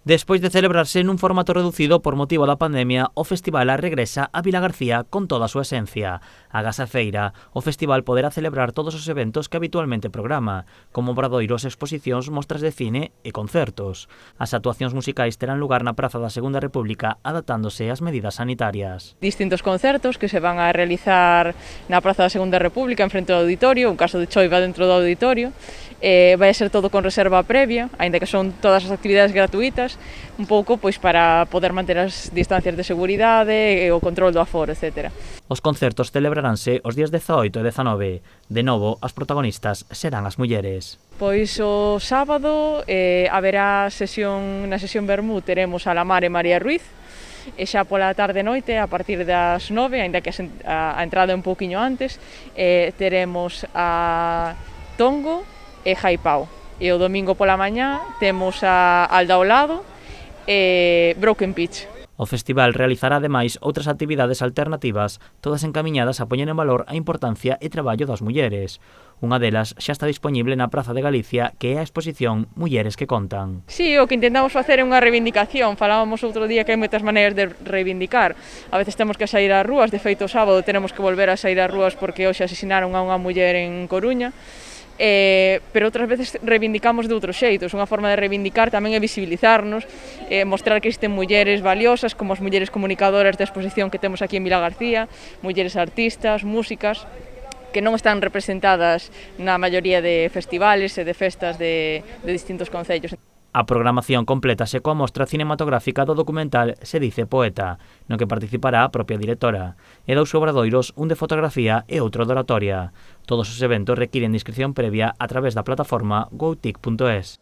Despois de celebrarse nun formato reducido por motivo da pandemia, o festival regresa a Vilagarcía con toda a súa esencia. Agás a feira, o festival poderá celebrar todos os eventos que habitualmente programa, como obradoiros, exposicións, mostras de cine e concertos. As actuacións musicais terán lugar na Praza da Segunda República adaptándose ás medidas sanitarias. Distintos concertos que se van a realizar na Praza da Segunda República en frente ao auditorio, un caso de choiva dentro do auditorio. Vai ser todo con reserva previa, aínda que son todas as actividades gratuitas, un pouco pois para poder manter as distancias de seguridade e o control do aforo, etc. Os concertos celebraránse os días 18 e 19. De novo, as protagonistas serán as mulleres. Pois o sábado haberá na sesión Vermú teremos a Lamar e María Ruiz, e xa pola tarde e noite, a partir das 9, aínda que a entrada é un pouquiño antes, teremos a Tongo e Jaipao. E o domingo pola mañá temos a Alda ao lado e Broken Pitch. O festival realizará ademais outras actividades alternativas, todas encamiñadas a poñer en valor a importancia e traballo das mulleres. Unha delas xa está disponible na Praza de Galicia, que é a exposición Mulleres que contan. Sí, o que intentamos facer é unha reivindicación. Falábamos outro día que hai moitas maneiras de reivindicar. A veces temos que sair ás rúas, de feito o sábado tenemos que volver a sair ás rúas porque hoxe asesinaron a unha muller en Coruña. Pero outras veces reivindicamos de outros xeitos. Unha forma de reivindicar tamén é visibilizarnos, mostrar que existen mulleres valiosas, como as mulleres comunicadoras da exposición que temos aquí en Vilagarcía, mulleres artistas, músicas, que non están representadas na maioría de festivales e de festas de distintos concellos. A programación complétase coa mostra cinematográfica do documental Se dice poeta, no que participará a propia directora, e dous obradoiros, un de fotografía e outro de oratoria. Todos os eventos requiren de inscripción previa a través da plataforma gotic.es.